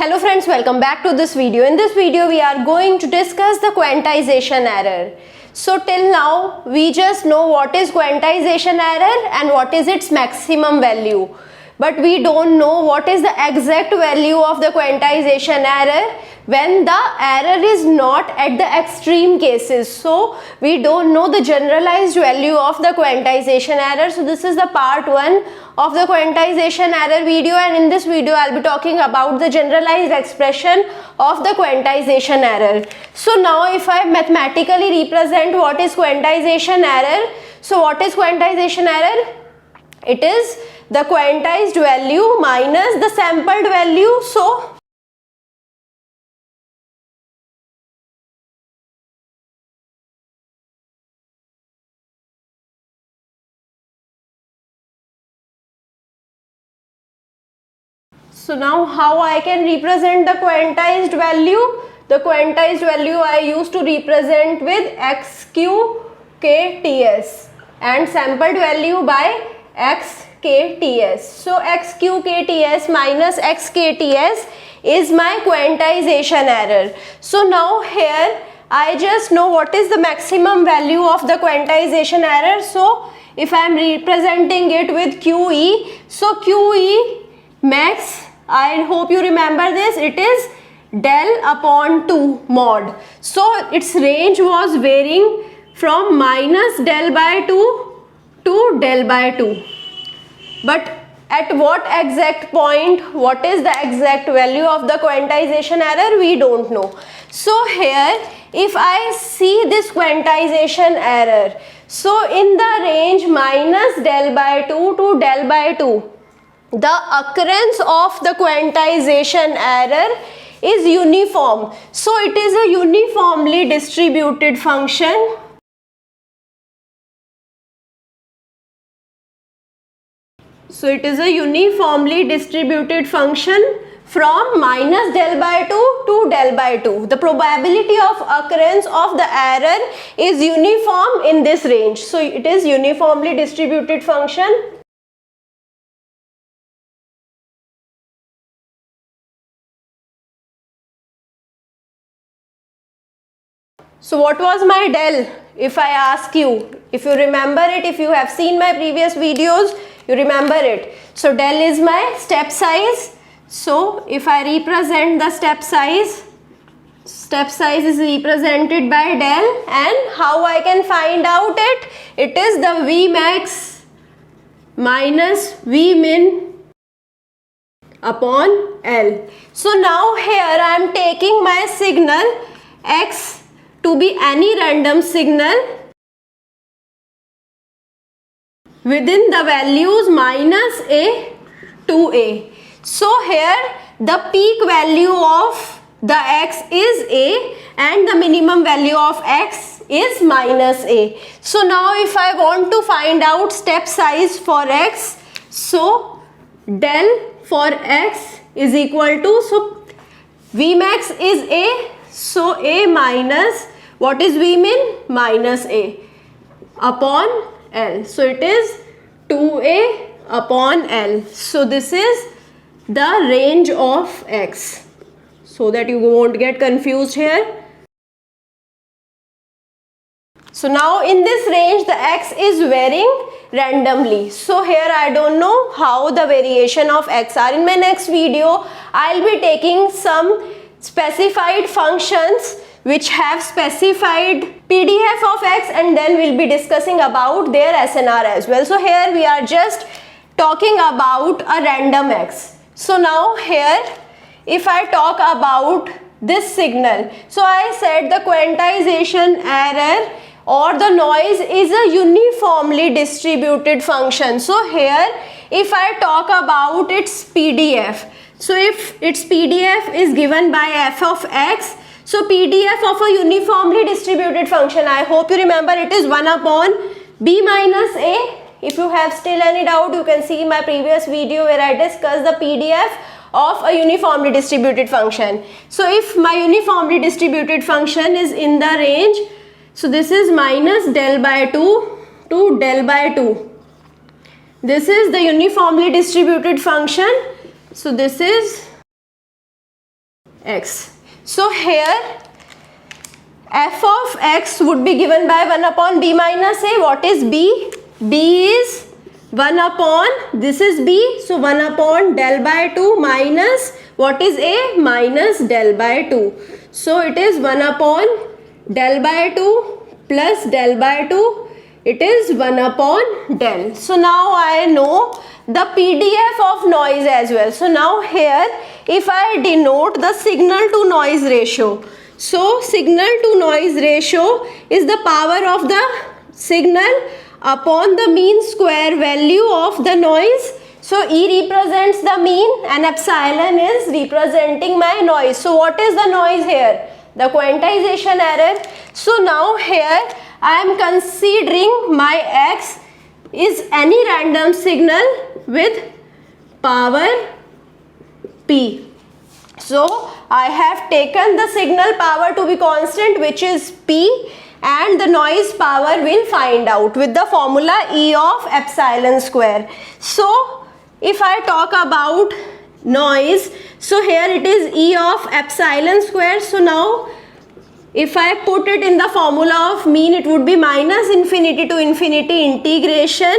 Hello friends, welcome back to this video. In this video we are going to discuss the quantization error. So till now we just know what is quantization error and what is its maximum value. But we don't know what is the exact value of the quantization error when the error is not at the extreme cases. So we don't know the generalized value of the quantization error. So this is the part 1 of the quantization error video, and in this video I'll be talking about the generalized expression of the quantization error. So now if I mathematically represent what is quantization error, so what is quantization error? It is the quantized value minus the sampled value. So now how I can represent the quantized value? The quantized value I used to represent with xqkts and sampled value by xkts. So xqkts minus xkts is my quantization error. So now here I just know what is the maximum value of the quantization error. So if I am representing it with QE, so QE max, I hope you remember this, it is del upon 2 mod. So its range was varying from minus del by 2 to del by 2. But at what exact point, what is the exact value of the quantization error, we don't know. So here if I see this quantization error, so in the range minus del by 2 to del by 2, the occurrence of the quantization error is uniform. So it is a uniformly distributed function. So it is a uniformly distributed function from minus del by 2 to del by 2. The probability of occurrence of the error is uniform in this range. So it is uniformly distributed function. So what was my del? If I ask you, if you remember it, if you have seen my previous videos, you remember it. So del is my step size. So if I represent the step size is represented by del, and how I can find out it? It is the Vmax minus Vmin upon L. So now here I am taking my signal x to be any random signal within the values minus a to a. So here the peak value of the x is a and the minimum value of x is minus a. So now if I want to find out step size for x, so del for x is equal to, so Vmax is a, so a minus, what is Vmin? Minus a upon L. So it is 2a upon L. So this is the range of x, so that you won't get confused here. So now in this range the x is varying randomly. So here I don't know how the variation of x are. In my next video I'll be taking some specified functions which have specified PDF of x, and then we'll be discussing about their SNR as well. So here we are just talking about a random x. So now here if I talk about this signal, so I said the quantization error or the noise is a uniformly distributed function. So here if I talk about its PDF, so if its PDF is given by f of x, so PDF of a uniformly distributed function, I hope you remember, it is 1 upon b minus a. If you have still any doubt, you can see my previous video where I discussed the PDF of a uniformly distributed function. So if my uniformly distributed function is in the range, so this is minus del by 2 to del by 2. This is the uniformly distributed function. So this is x. So here f of x would be given by 1 upon b minus a. What is b? B is 1 upon, this is b, so 1 upon del by 2 minus, what is a? Minus del by 2. So it is 1 upon del by 2 plus del by 2, it is 1 upon del. So now I know the PDF of noise as well. So now here if I denote the signal to noise ratio, so signal to noise ratio is the power of the signal upon the mean square value of the noise. So E represents the mean and epsilon is representing my noise. So what is the noise here? The quantization error. So now here I am considering my x is any random signal with power p. So I have taken the signal power to be constant, which is p, and the noise power will find out with the formula E of epsilon square. So if I talk about noise, so here it is E of epsilon square. So now if I put it in the formula of mean, it would be minus infinity to infinity integration.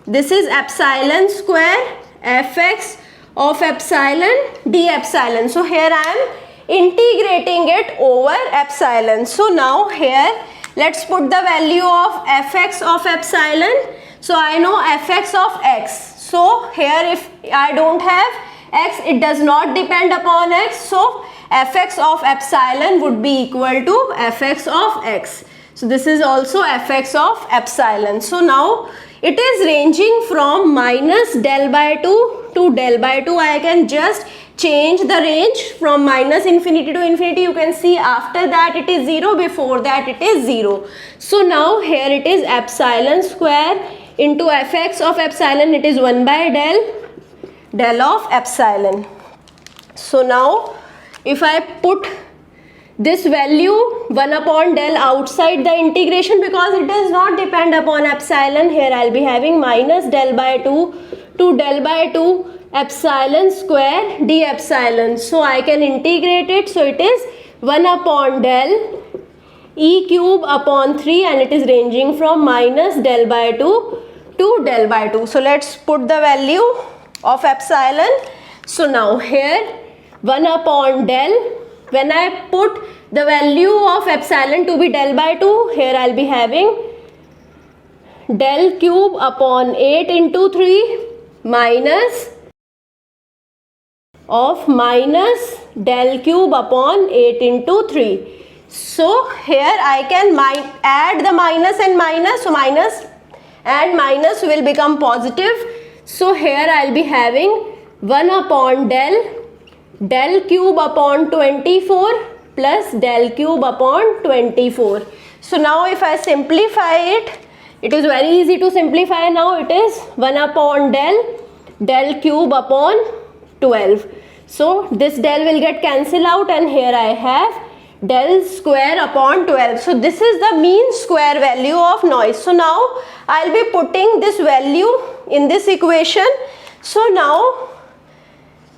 This is epsilon square fx of epsilon d epsilon. So here I am integrating it over epsilon. So now here let's put the value of fx of epsilon. So I know fx of x. So here if I don't have x, it does not depend upon x. So fx of epsilon would be equal to fx of x. So this is also fx of epsilon. So now it is ranging from minus del by 2 to del by 2. I can just change the range from minus infinity to infinity. You can see after that it is 0, before that it is 0. So now here it is epsilon square into fx of epsilon, it is 1 by del of epsilon. So now if I put this value 1 upon del outside the integration, because it does not depend upon epsilon, here I'll be having minus del by 2 to del by 2 epsilon square d epsilon. So I can integrate it. So it is 1 upon del e cube upon 3, and it is ranging from minus del by 2 to del by 2. So let's put the value of epsilon. So now here 1 upon del, when I put the value of epsilon to be del by 2, here I'll be having del cube upon 8 into 3 minus of minus del cube upon 8 into 3. So here I can add the minus and minus, so minus and minus will become positive. So here I'll be having 1 upon del cube upon 24 plus del cube upon 24. So now if I simplify it, it is very easy to simplify now. It is 1 upon del cube upon 12. So this del will get cancelled out, and here I have del square upon 12. So this is the mean square value of noise. So now I'll be putting this value in this equation. So now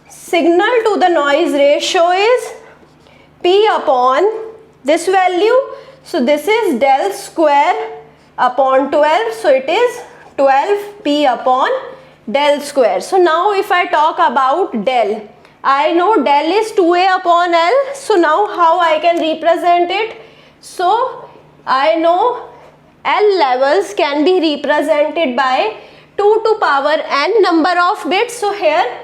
signal to the noise ratio is P upon this value. So this is del square upon 12. So it is 12 P upon del square. So now if I talk about del, I know del is 2A upon L. So now how I can represent it? So I know L levels can be represented by 2 to power n number of bits. So here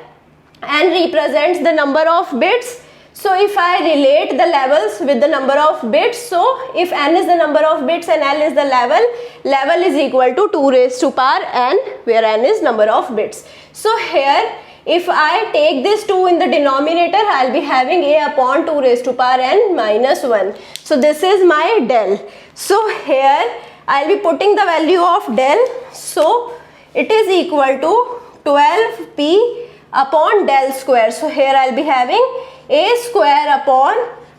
n represents the number of bits. So if I relate the levels with the number of bits, so if n is the number of bits and L is the level is equal to 2 raised to power n, where n is number of bits. So here if I take this 2 in the denominator, I'll be having A upon 2 raised to power n minus 1. So this is my del. So here I'll be putting the value of del. So it is equal to 12p upon del square. So here I'll be having A square upon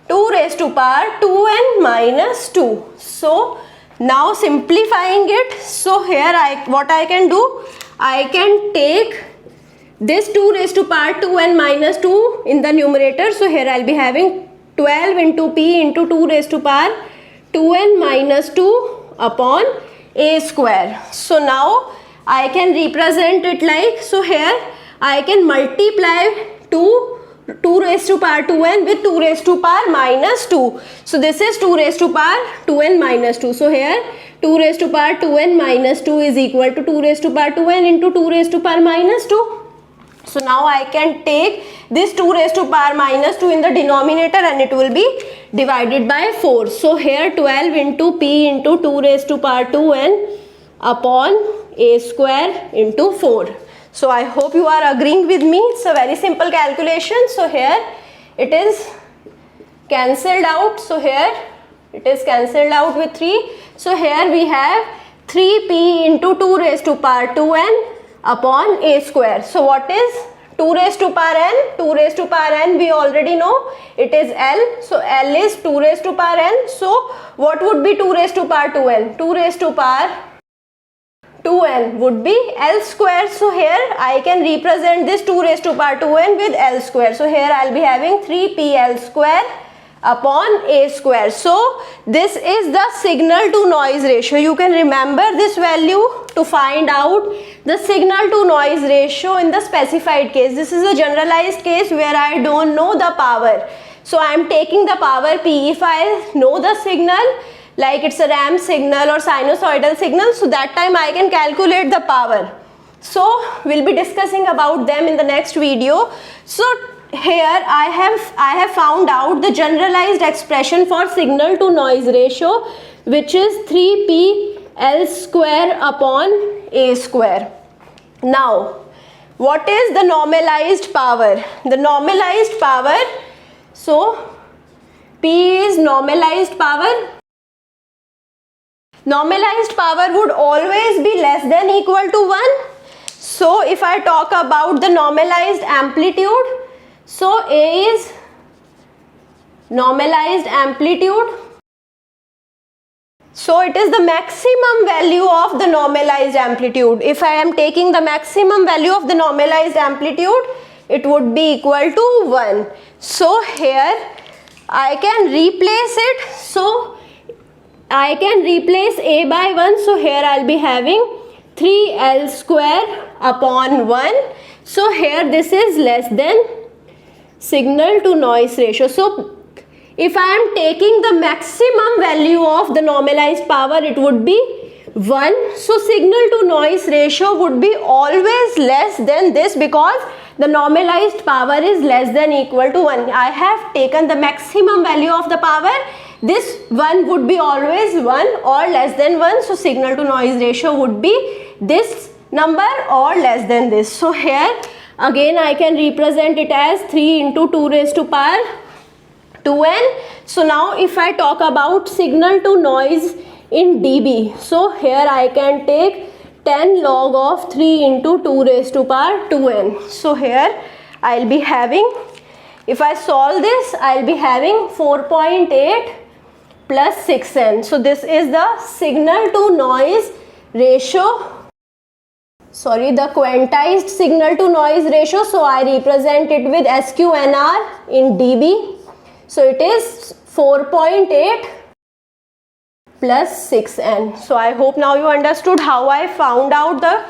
2 raised to power 2n minus 2. So now simplifying it, so here what I can do, I can take this 2 raised to power 2n minus 2 in the numerator. So here I'll be having 12 into p into 2 raised to power 2n minus 2 upon a square. So now I can represent it like, so here I can multiply 2 raised to power 2n with 2 raised to power minus 2. So this is 2 raised to power 2n minus 2. So here 2 raised to power 2n minus 2 is equal to 2 raised to power 2n into 2 raised to power minus 2. So now I can take this 2 raised to power minus 2 in the denominator and it will be divided by 4. So here 12 into p into 2 raised to power 2n upon a square into 4. So I hope you are agreeing with me. It's a very simple calculation. So here it is cancelled out. So here it is cancelled out with 3. So here we have 3p into 2 raised to power 2n upon a square. So what is 2 raised to power n? 2 raised to power n we already know it is L. So L is 2 raised to power n. So what would be 2 raised to power 2n? 2 raised to power 2n would be L square. So here I can represent this 2 raised to power 2n with L square. So here I'll be having 3pl square upon a square. So this is the signal to noise ratio. You can remember this value to find out the signal to noise ratio in the specified case. This is a generalized case where I don't know the power. So I am taking the power P. If I know the signal, like it's a ramp signal or sinusoidal signal, so that time I can calculate the power. So we'll be discussing about them in the next video. So here I have found out the generalized expression for signal to noise ratio, which is 3p L square upon a square. Now what is the normalized power? The normalized power, so P is normalized power. Normalized power would always be less than equal to 1. So if I talk about the normalized amplitude, so A is normalized amplitude. So it is the maximum value of the normalized amplitude. If I am taking the maximum value of the normalized amplitude, it would be equal to 1. So here I can replace it. So I can replace A by 1. So here I'll be having 3L square upon 1. So here this is less than signal to noise ratio. So if I am taking the maximum value of the normalized power, it would be 1. So signal to noise ratio would be always less than this because the normalized power is less than equal to 1. I have taken the maximum value of the power. This 1 would be always 1 or less than 1. So signal to noise ratio would be this number or less than this. So here again I can represent it as 3 into 2 raised to power 2n. So now if I talk about signal to noise in dB, so here I can take 10 log of 3 into 2 raised to power 2n. So here I'll be having, if I solve this, I'll be having 4.8 plus 6n. So this is the signal to noise ratio, sorry, the quantized signal to noise ratio. So I represent it with SQNR in dB. So it is 4.8 plus 6n. So I hope now you understood how I found out the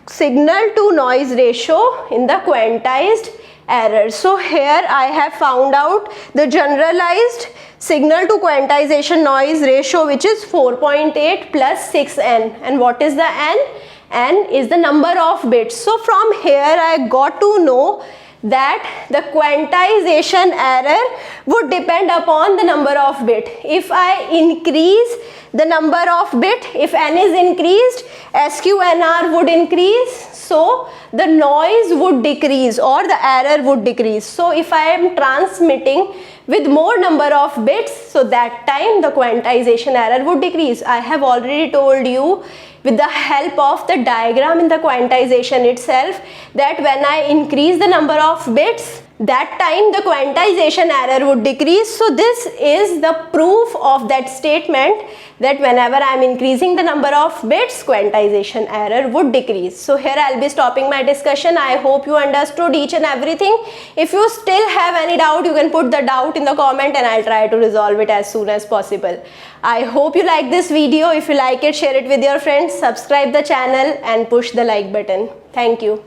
signal to noise ratio in the quantized error. So here I have found out the generalized signal to quantization noise ratio, which is 4.8 plus 6n. And what is the n? N is the number of bits. So from here I got to know that the quantization error would depend upon the number of bit. If I increase the number of bit, if n is increased, SQNR would increase, so the noise would decrease or the error would decrease. So if I am transmitting with more number of bits, so that time the quantization error would decrease. I have already told you with the help of the diagram in the quantization itself that when I increase the number of bits, that time the quantization error would decrease. So this is the proof of that statement, that whenever I am increasing the number of bits, quantization error would decrease. So here I'll be stopping my discussion. I hope you understood each and everything. If you still have any doubt, you can put the doubt in the comment and I'll try to resolve it as soon as possible. I hope you like this video. If you like it, share it with your friends, subscribe the channel and push the like button. Thank you.